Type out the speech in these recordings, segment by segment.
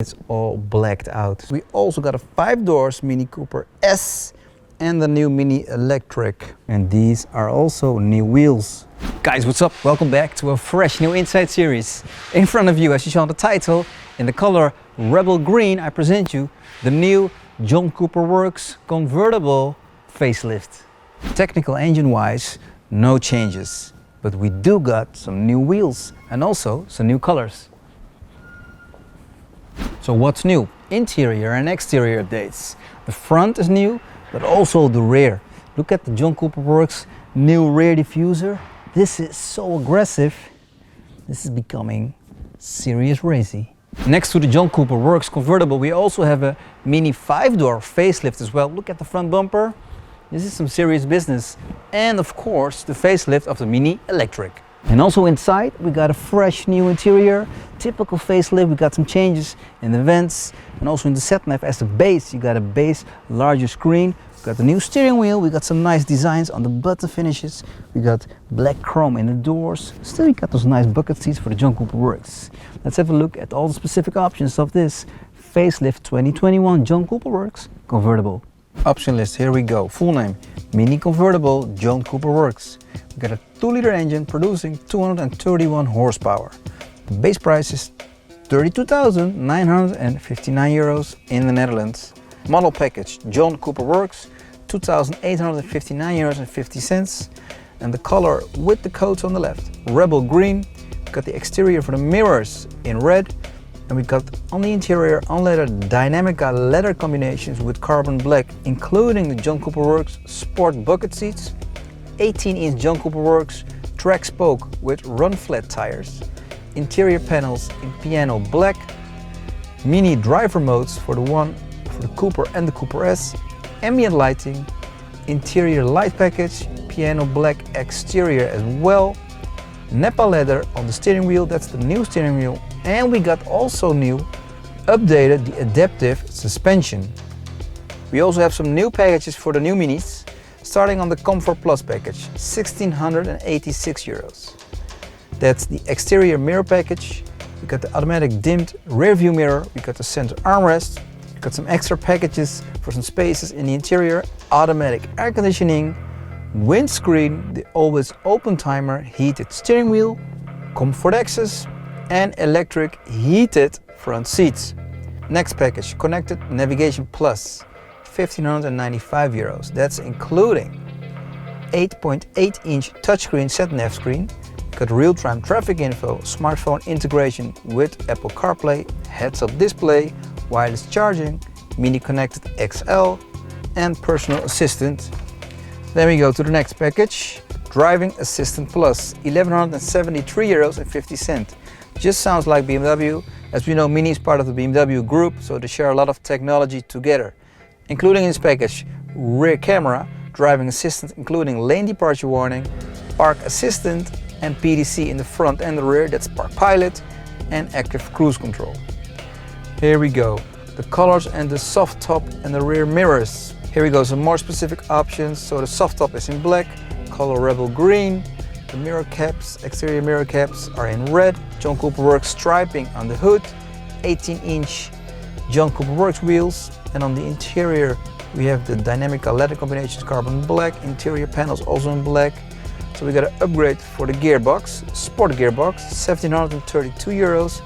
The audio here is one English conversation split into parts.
It's all blacked out. We also got a 5-doors Mini Cooper S and the new Mini Electric. And these are also new wheels. Guys, what's up? Welcome back to a fresh new Inside series. In front of you, as you saw in the title, in the color Rebel Green, I present you the new John Cooper Works Convertible Facelift. Technical engine-wise, no changes. But we do got some new wheels and also some new colors. So what's new? Interior and exterior updates. The front is new, but also the rear. Look at the John Cooper Works new rear diffuser. This is so aggressive. This is becoming serious racy. Next to the John Cooper Works Convertible, we also have a Mini 5-door facelift as well. Look at the front bumper. This is some serious business. And of course, the facelift of the Mini Electric. And also inside, we got a fresh new interior. Typical facelift, we got some changes in the vents. And also in the sat nav as the base, you got a base, larger screen. We got the new steering wheel, we got some nice designs on the button finishes. We got black chrome in the doors. Still, we got those nice bucket seats for the John Cooper Works. Let's have a look at all the specific options of this Facelift 2021 John Cooper Works Convertible. Option list, here we go. Full name, Mini Convertible John Cooper Works. We got a 2-liter engine producing 231 horsepower. The base price is €32,959 in the Netherlands. Model package, John Cooper Works, €2,859.50. And the color with the codes on the left, Rebel Green. We got the exterior for the mirrors in red. And we got on the interior unlettered Dynamica leather combinations with carbon black, including the John Cooper Works Sport bucket seats, 18-inch John Cooper Works track spoke with run flat tires, interior panels in piano black, mini driver modes for the Cooper and the Cooper S, ambient lighting, interior light package, piano black exterior as well, Napa leather on the steering wheel, that's the new steering wheel. And we got also new, updated the adaptive suspension. We also have some new packages for the new Minis, starting on the Comfort Plus package, €1,686. That's the exterior mirror package. We got the automatic dimmed rear view mirror. We got the center armrest. We got some extra packages for some spaces in the interior, automatic air conditioning, windscreen, the always open timer, heated steering wheel, comfort access, and electric heated front seats. Next package, Connected Navigation Plus, €1,595. That's including 8.8-inch touchscreen sat-nav screen, got real-time traffic info, smartphone integration with Apple CarPlay, heads-up display, wireless charging, Mini Connected XL, and personal assistant. Then we go to the next package, Driving Assistant Plus, €1,173.50. Just sounds like BMW. As we know, Mini is part of the BMW group, so they share a lot of technology together. Including in this package, rear camera, driving assistant including lane departure warning, park assistant, and PDC in the front and the rear, that's Park Pilot, and active cruise control. Here we go, the colors and the soft top and the rear mirrors. Here we go, some more specific options. So the soft top is in black, color Rebel Green. The mirror caps, exterior mirror caps are in red. John Cooper Works striping on the hood, 18-inch John Cooper Works wheels, and on the interior we have the Dynamica leather combinations, carbon black, interior panels also in black. So we got an upgrade for the gearbox, sport gearbox, €1,732.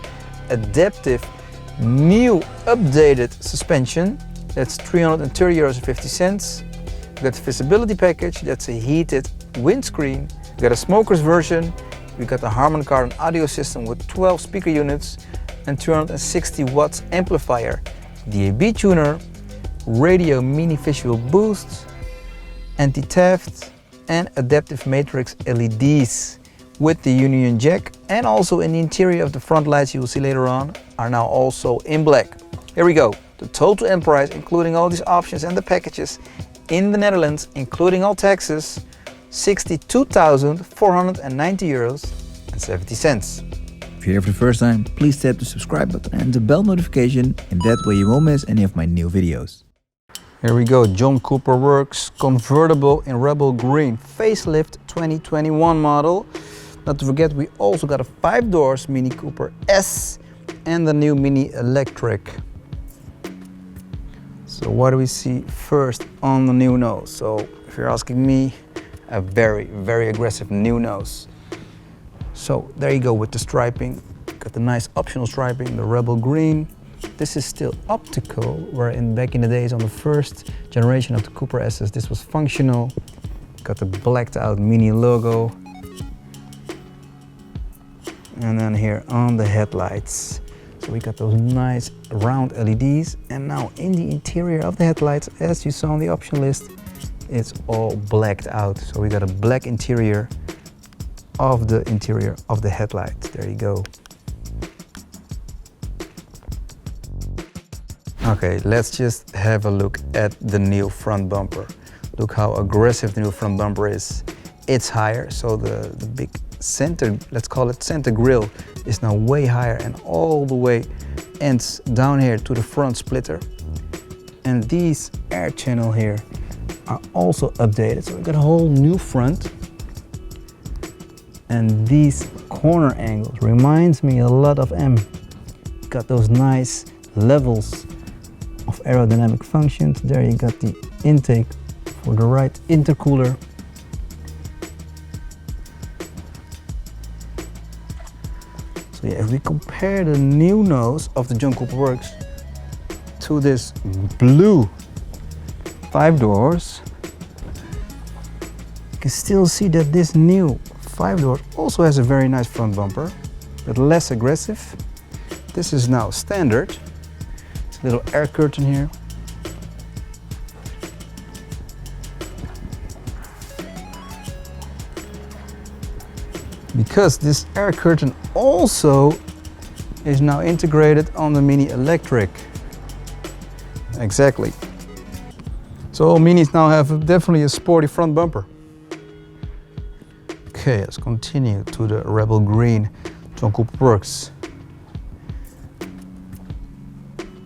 Adaptive new updated suspension, that's €330.50. We got the visibility package, that's a heated windscreen. We got a smoker's version. We got the Harman Kardon audio system with 12 speaker units and 260 watts amplifier, DAB tuner, radio mini visual boost, anti-theft, and adaptive matrix LEDs with the Union Jack. And also in the interior of the front lights you will see later on are now also in black. Here we go, the total end price including all these options and the packages in the Netherlands, including all taxes, €62,490.70. If you're here for the first time, please tap the subscribe button and the bell notification, and that way you won't miss any of my new videos. Here we go, John Cooper Works Convertible in Rebel Green Facelift 2021 model. Not to forget, we also got a 5-doors Mini Cooper S and the new Mini Electric. So what do we see first on the new nose? So if you're asking me, a very, very aggressive new nose. So there you go with the striping. Got the nice optional striping, the Rebel Green. This is still optical, where back in the days on the first generation of the Cooper SS, this was functional. Got the blacked out Mini logo. And then here on the headlights. So we got those nice round LEDs. And now in the interior of the headlights, as you saw on the option list, it's all blacked out. So we got a black interior of the headlight. There you go. Okay, let's just have a look at the new front bumper. Look how aggressive the new front bumper is. It's higher, so the big center, let's call it center grille, is now way higher and all the way ends down here to the front splitter. And these air channel here are also updated, so we got a whole new front. And these corner angles reminds me a lot of M. Got those nice levels of aerodynamic functions. There you got the intake for the right intercooler. So yeah, if we compare the new nose of the John Cooper Works to this blue 5 doors, you can still see that this new 5 door also has a very nice front bumper, but less aggressive. This is now standard. It's a little air curtain here. Because this air curtain also is now integrated on the Mini Electric. Exactly. So all Minis now have definitely a sporty front bumper. Okay, let's continue to the Rebel Green John Cooper Works.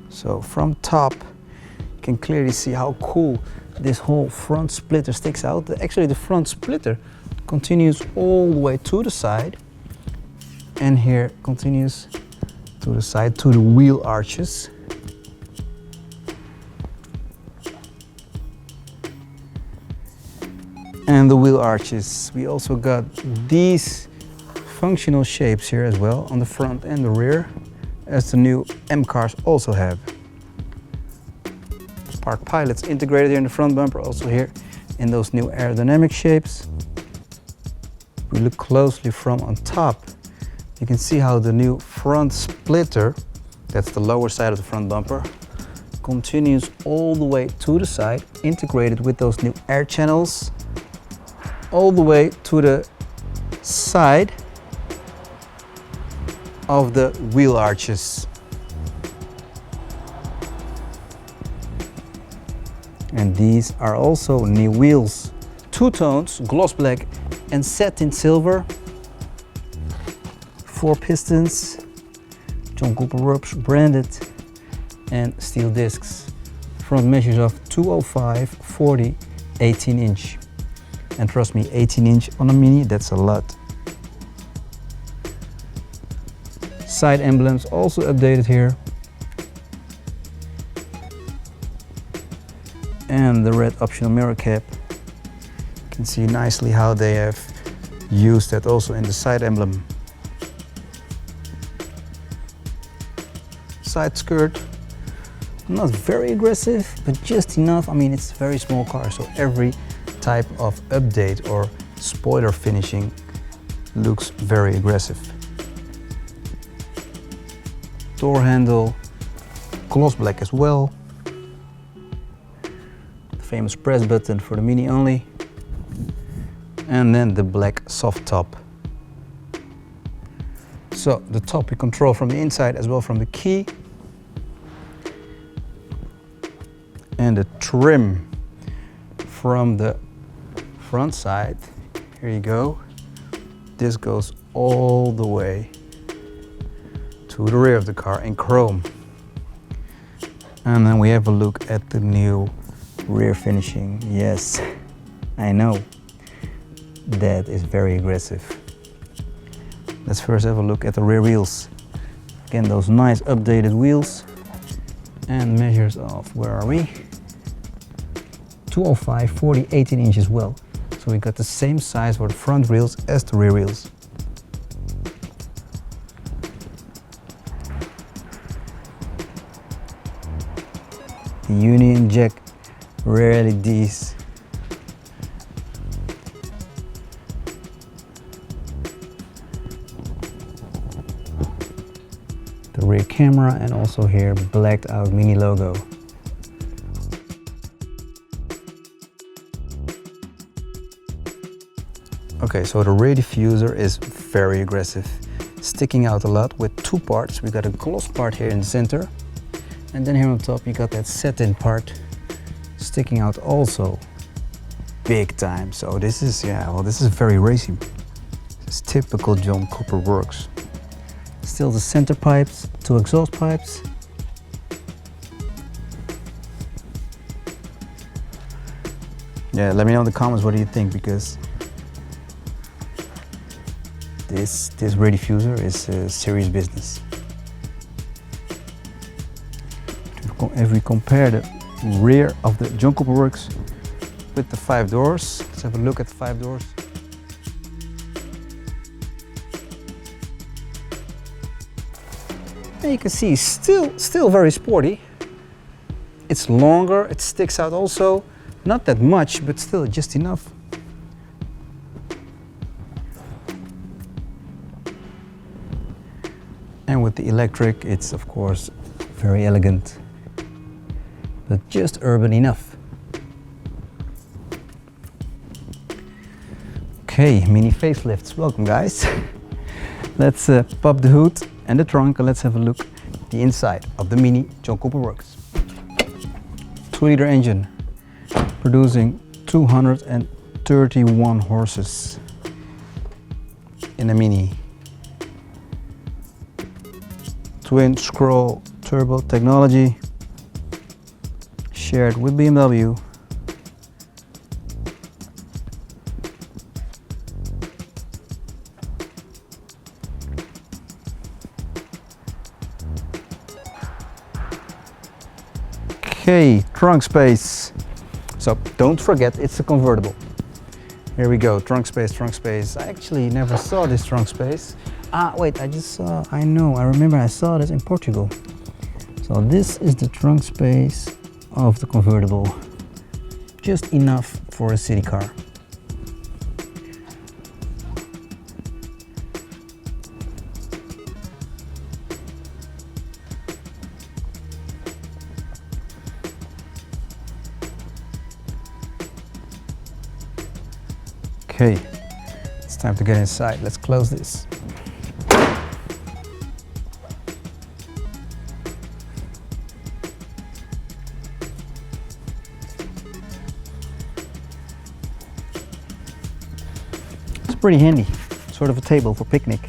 So from top, you can clearly see how cool this whole front splitter sticks out. Actually, the front splitter continues all the way to the side, and here continues to the side to the wheel arches. And the wheel arches, we also got these functional shapes here as well on the front and the rear, as the new M cars also have. Park Pilots integrated here in the front bumper, also here in those new aerodynamic shapes. If we look closely from on top, you can see how the new front splitter, that's the lower side of the front bumper, continues all the way to the side, integrated with those new air channels, all the way to the side of the wheel arches. And these are also new wheels. Two tones, gloss black and satin silver. 4 pistons, John Cooper Works branded, and steel discs. Front measures of 205, 40, 18 inch. And trust me, 18 inch on a Mini, that's a lot. Side emblems also updated here. And the red optional mirror cap. You can see nicely how they have used that also in the side emblem. Side skirt, not very aggressive, but just enough. I mean, it's a very small car, so every type of update or spoiler finishing looks very aggressive. Door handle, gloss black as well. The famous press button for the Mini only. And then the black soft top. So the top we control from the inside as well from the key. And the trim from the front side, here you go. This goes all the way to the rear of the car in chrome. And then we have a look at the new rear finishing. Yes, I know, that is very aggressive. Let's first have a look at the rear wheels. Again, those nice updated wheels. And measures of, where are we? 205, 40, 18 inches as well. So we got the same size for the front wheels as the rear wheels. The Union Jack, rarely these. The rear camera, and also here blacked out Mini logo. Okay, so the rear diffuser is very aggressive, sticking out a lot with two parts. We got a gloss part here in the center, and then here on top you got that satin part sticking out also big time. So this is, yeah, well, this is very racing. This is typical John Cooper works. Still the center pipes, two exhaust pipes. Yeah, let me know in the comments what do you think, because this rear diffuser is serious business. If we compare the rear of the John Cooper Works with the 5 doors, let's have a look at the 5 doors. And you can see still very sporty. It's longer, it sticks out also, not that much, but still just enough. And with the electric, it's of course very elegant, but just urban enough. Okay, mini facelifts, welcome guys. Let's pop the hood and the trunk and let's have a look at the inside of the mini John Cooper Works. 2-liter engine, producing 231 horses in a mini. Twin scroll turbo technology, shared with BMW. Okay, trunk space. So don't forget, it's a convertible. Here we go, trunk space, trunk space. I actually never saw this trunk space. Ah, wait, I just saw, I remember I saw this in Portugal. So this is the trunk space of the convertible. Just enough for a city car. Okay, it's time to get inside. Let's close this. It's pretty handy, sort of a table for picnic.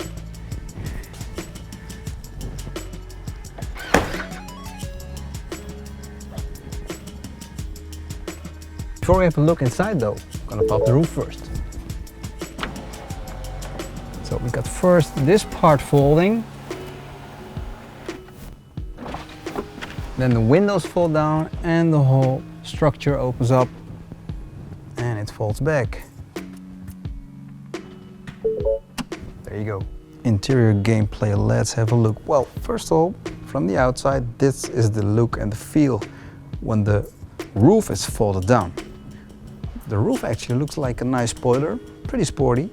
Before we have a look inside though, I'm gonna pop the roof first. So we got first this part folding, then the windows fold down and the whole structure opens up and it folds back. There you go. Interior gameplay, let's have a look. Well, first of all, from the outside, this is the look and the feel when the roof is folded down. The roof actually looks like a nice spoiler, pretty sporty.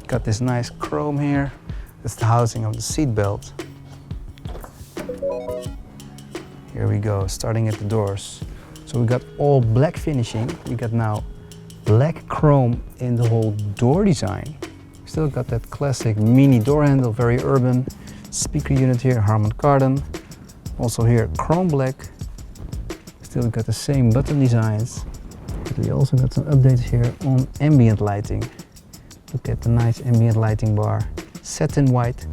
Got this nice chrome here. That's the housing of the seat belt. Here we go, starting at the doors. So we got all black finishing. We got now black chrome in the whole door design. Still got that classic mini door handle, very urban. Speaker unit here, Harman Kardon. Also here, chrome black. Still got the same button designs. But we also got some updates here on ambient lighting. Look at the nice ambient lighting bar, satin white.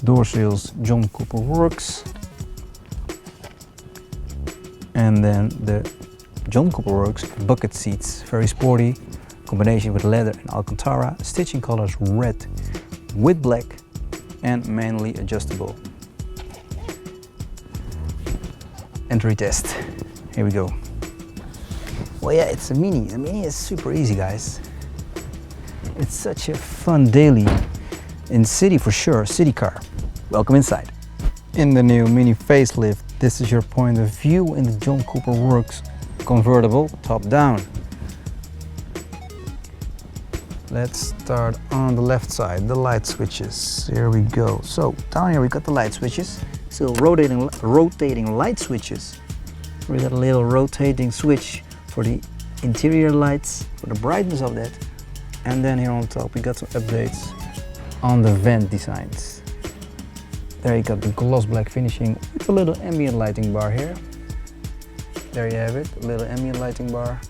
Door seals, John Cooper Works. And then the John Cooper Works bucket seats, very sporty, combination with leather and Alcantara. Stitching colors red, with black and manually adjustable. Entry test. Here we go. Well, yeah, it's a Mini. The Mini is super easy, guys. It's such a fun daily in city for sure, city car. Welcome inside. In the new Mini facelift, this is your point of view in the John Cooper Works convertible, top down. Let's start on the left side, the light switches. Here we go. So down here we got the light switches, still rotating light switches. We got a little rotating switch for the interior lights, for the brightness of that. And then here on top we got some updates on the vent designs. There you got the gloss black finishing with a little ambient lighting bar here. There you have it, a little ambient lighting bar.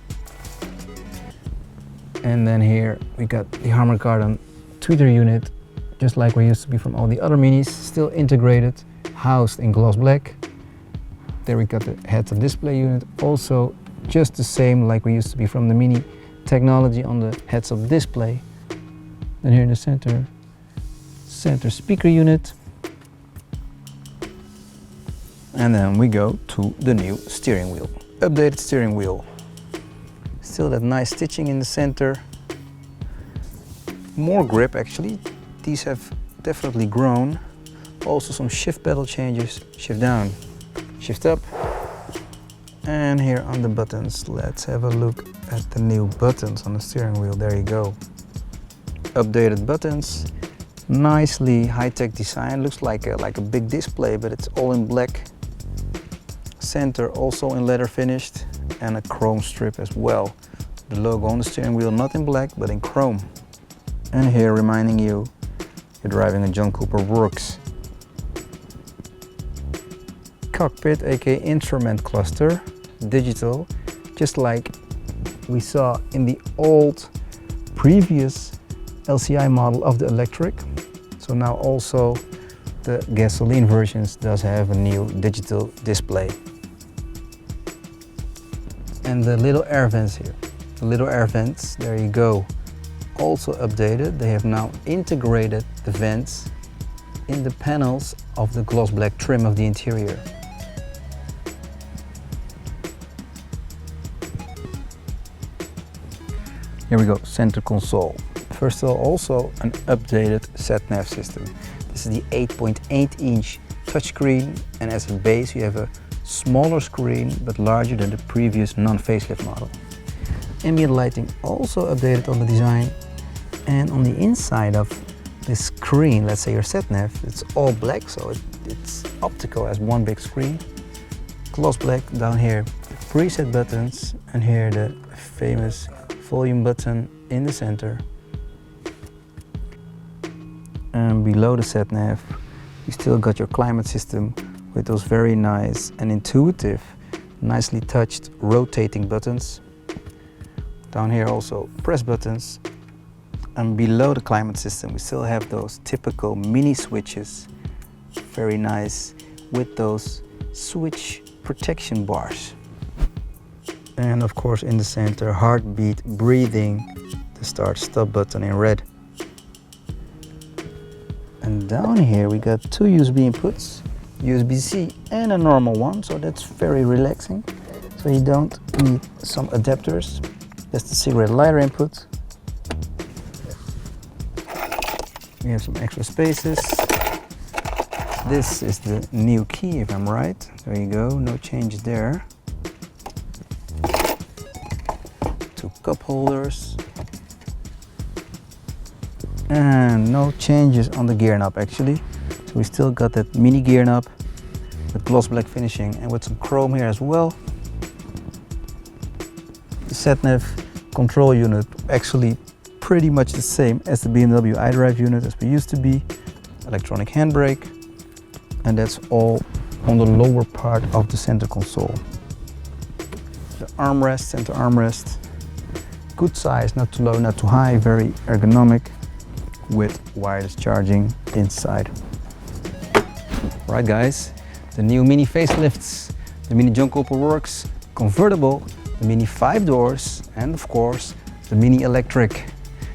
And then here we got the Harman Kardon tweeter unit, just like we used to be from all the other Minis, still integrated, housed in gloss black. There we got the heads-up display unit, also just the same like we used to be from the Mini technology on the heads-up display. Then here in the center speaker unit. And then we go to the new steering wheel, updated steering wheel. Still that nice stitching in the center. More grip actually. These have definitely grown. Also some shift pedal changes. Shift down, shift up. And here on the buttons, let's have a look at the new buttons on the steering wheel. There you go. Updated buttons. Nicely high-tech design. Looks like a big display, but it's all in black. Center also in leather finished. And a chrome strip as well. The logo on the steering wheel not in black but in chrome. And here reminding you you're driving a John Cooper Works. Cockpit, aka instrument cluster, digital, just like we saw in the old previous LCI model of the electric. So now also the gasoline versions does have a new digital display. And the little air vents here, the little air vents, there you go, also updated. They have now integrated the vents in the panels of the gloss black trim of the interior. Here we go, center console. First of all, also an updated sat-nav system. This is the 8.8-inch touchscreen, and as a base you have a smaller screen but larger than the previous non-facelift model. Ambient lighting also updated on the design, and on the inside of this screen, let's say your sat-nav, it's all black, so it's optical as one big screen. Gloss black. Down here the preset buttons, and here the famous volume button in the center. And below the sat-nav you still got your climate system with those very nice and intuitive, nicely touched rotating buttons. Down here also press buttons. And below the climate system we still have those typical Mini switches, very nice, with those switch protection bars. And of course in the center, heartbeat, breathing, the start-stop button in red. And down here we got two USB inputs, USB-C and a normal one, so that's very relaxing. So you don't need some adapters. That's the cigarette lighter input. We have some extra spaces. This is the new key, if I'm right. There you go, no changes there. Two cup holders. And no changes on the gear knob actually. So we still got that mini gear knob with gloss black finishing and with some chrome here as well. The sat-nav control unit actually pretty much the same as the BMW iDrive unit as we used to be. Electronic handbrake, and that's all on the lower part of the center console. The armrest, center armrest, good size, not too low, not too high, very ergonomic, with wireless charging inside. Right guys, the new Mini facelifts, the Mini John Cooper Works convertible, the Mini 5 doors, and of course the Mini electric.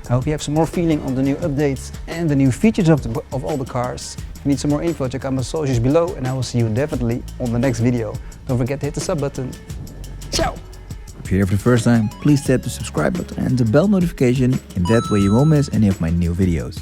I hope you have some more feeling on the new updates and and the new features of all the cars. If you need some more info, check out my socials below, and I will see you definitely on the next video. Don't forget to hit the sub button. Ciao! If you're here for the first time, please tap the subscribe button and the bell notification, in that way you won't miss any of my new videos.